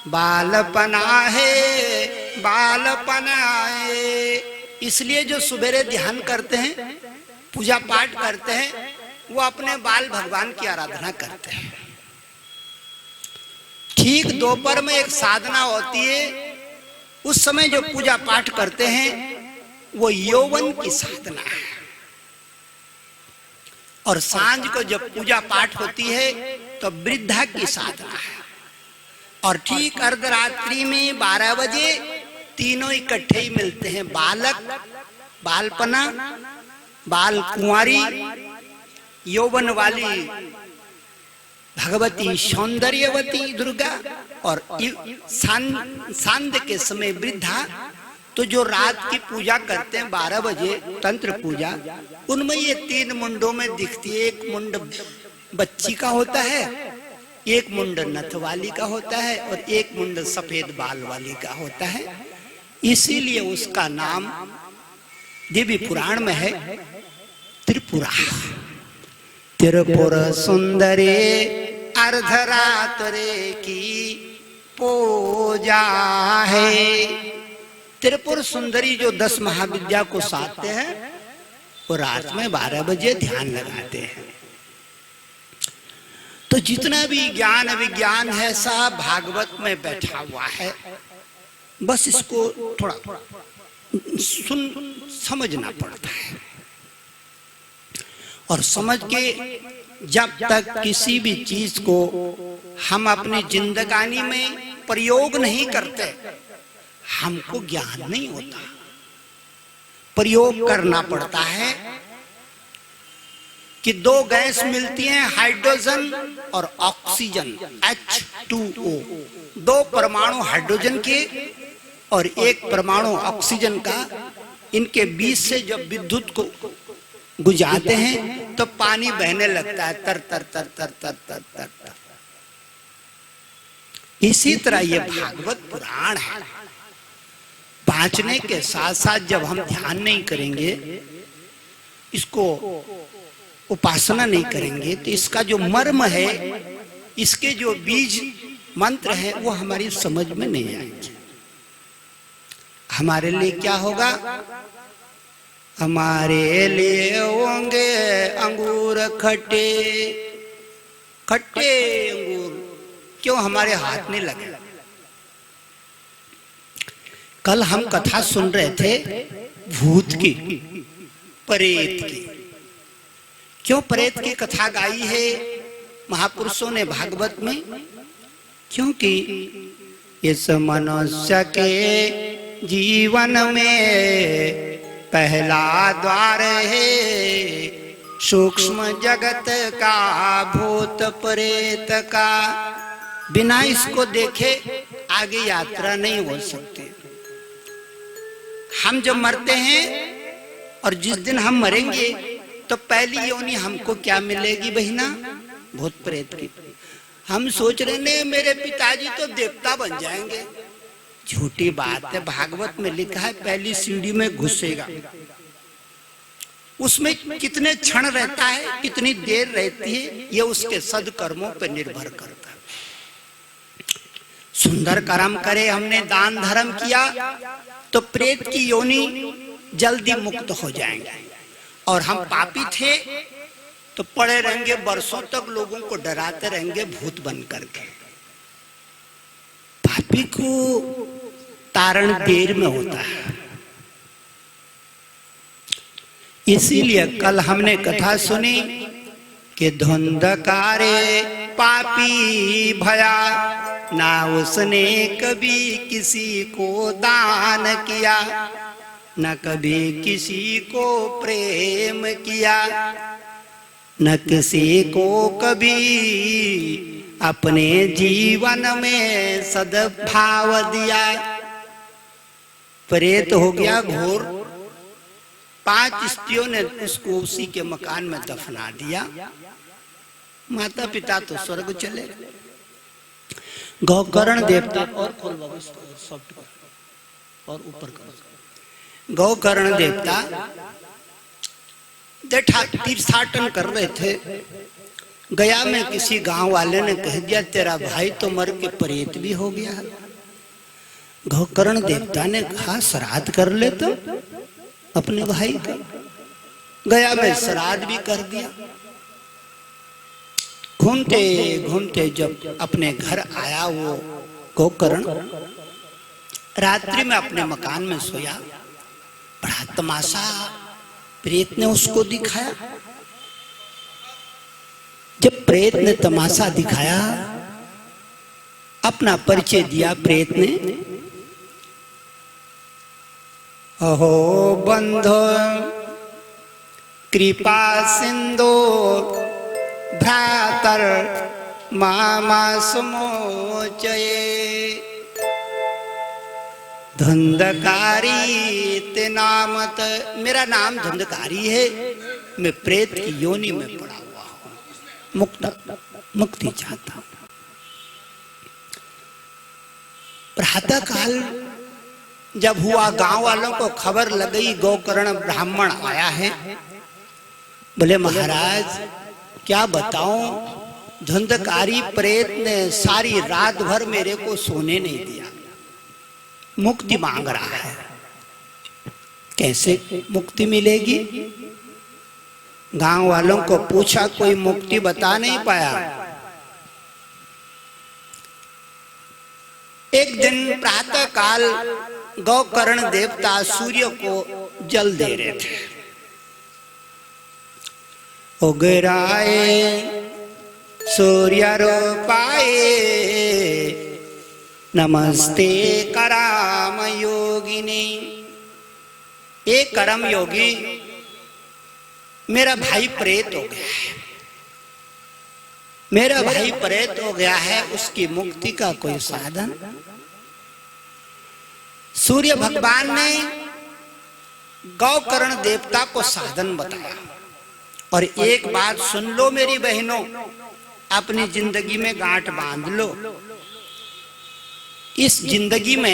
बालपना है बालपना है। इसलिए जो सवेरे ध्यान करते हैं, पूजा पाठ करते हैं, वो अपने बाल भगवान की आराधना करते हैं। ठीक दोपहर में एक साधना होती है, उस समय जो पूजा पाठ करते हैं वो यौवन की साधना है। और सांझ को जब पूजा पाठ होती है तो वृद्धा की साधना है। और ठीक अर्धरात्रि में 12 बजे तीनों इकट्ठे ही मिलते हैं, बालक, बालपना, बाल कुंवारी, यौवन वाली भगवती सौंदर्यवती दुर्गा, और सांध्य के समय वृद्धा। तो जो रात की पूजा करते हैं 12 बजे तंत्र पूजा, उनमें ये 3 मुंडों में दिखती है। एक मुंड बच्ची का होता है, एक मुंड नथ वाली का होता है, और एक मुंड सफेद बाल वाली का होता है। इसीलिए उसका नाम देवी पुराण में है त्रिपुरा। त्रिपुर सुंदरी अर्धरात्रि की पूजा है। त्रिपुर सुंदरी जो 10 महाविद्या को साधते हैं, वो रात में 12 बजे ध्यान लगाते हैं। तो जितना भी ज्ञान विज्ञान है सब भागवत में बैठा हुआ है। बस इसको थोड़ा समझना पड़ता है। और समझ के जब तक किसी भी चीज को हम अपनी जिंदगानी में प्रयोग नहीं करते, हमको ज्ञान नहीं होता। प्रयोग करना पड़ता है कि 2 गैस मिलती हैं, हाइड्रोजन और ऑक्सीजन, H2O। 2 परमाणु हाइड्रोजन के और 1 परमाणु ऑक्सीजन का, इनके बीच से जब विद्युत को गुजारते हैं तो पानी बहने लगता है, तर तर तर तर तर तर तर तर। इसी तरह ये भागवत पुराण है। बांचने के साथ साथ जब हम ध्यान नहीं करेंगे, इसको उपासना नहीं करेंगे, तो इसका जो मर्म है, इसके जो बीज मंत्र है, वो हमारी समझ में नहीं आएंगे। हमारे लिए क्या होगा? हमारे लिए होंगे अंगूर खट्टे खट्टे अंगूर। क्यों हमारे हाथ नहीं लगे? कल हम कथा सुन रहे थे भूत की, प्रेत की। क्यों प्रेत की कथा गाई है महापुरुषों ने भागवत में? क्योंकि इस मनुष्य के जीवन में पहला द्वार है सूक्ष्म जगत का, भूत प्रेत का। बिना इसको देखे आगे यात्रा नहीं हो सकती। हम जब मरते हैं और जिस दिन हम मरेंगे तो पहली योनि हमको क्या मिलेगी बहिना? भूत प्रेत की। हम सोच रहे हैं मेरे पिताजी तो देवता बन जाएंगे। झूठी बात है। भागवत में लिखा है पहली सीढ़ी में घुसेगा। उसमें कितने क्षण रहता है, कितनी देर रहती है, ये उसके सदकर्मों पर निर्भर करता है। सुंदर कर्म करे, हमने दान धर्म किया तो प्रेत की योनि जल्दी मुक्त हो जाएंगे। और हम पापी थे तो पड़े रहेंगे वर्षों तक, लोगों को डराते रहेंगे भूत बन करके। पापी को तारण देर में होता है। इसीलिए कल हमने कथा सुनी कि धुंधकारे पापी भया, ना उसने कभी किसी को दान किया, न कभी किसी को प्रेम किया, न किसी को कभी अपने जीवन में सद्भाव दिया। प्रेत हो गया घोर। 5 स्त्रियों ने उसको उसी के मकान में दफना दिया। माता पिता तो स्वर्ग चले। गौकर्ण देवता और ऊपर गौकर्ण देवता तीर्थाटन कर रहे थे गया में किसी गांव वाले ने कह दिया तेरा भाई तो मर के प्रेत भी हो गया। गोकर्ण देवता ने कहा श्राद्ध कर ले तो अपने भाई का। गया में श्राद्ध भी कर दिया। घूमते घूमते जब अपने घर आया वो गोकर्ण, रात्रि में अपने मकान में सोया। बड़ा तमाशा प्रेत ने उसको दिखाया। जब प्रेत ने तमाशा दिखाया, अपना परिचय दिया प्रेत ने। अहो बंधो कृपा सिंधु भ्रातर मामा समोचये धुंधकारी ते नामत। मेरा नाम धुंधकारी है, मैं प्रेत की योनि में पड़ा हुआ हूं, मुक्ति चाहता हूं। प्रातः काल जब हुआ, गांव वालों को खबर लग गई गोकर्ण ब्राह्मण आया है। बोले महाराज क्या बताऊं, धुंधकारी प्रेत ने सारी रात भर मेरे को सोने नहीं दिया, मुक्ति मांग रहा है। कैसे मुक्ति मिलेगी? गांव वालों को पूछा, कोई मुक्ति बता नहीं पाया। एक दिन प्रातः काल गोकर्ण देवता सूर्य को जल दे रहे थे। उगराए सूर्य रूपाए नमस्ते कराम योगिनी। एक करम योगी, मेरा भाई प्रेत हो गया है, मेरा भाई प्रेत हो गया है, उसकी मुक्ति का कोई साधन? सूर्य भगवान ने गोकर्ण देवता को साधन बताया। और एक बात सुन लो मेरी बहनों, अपनी जिंदगी में गांठ बांध लो। इस जिंदगी में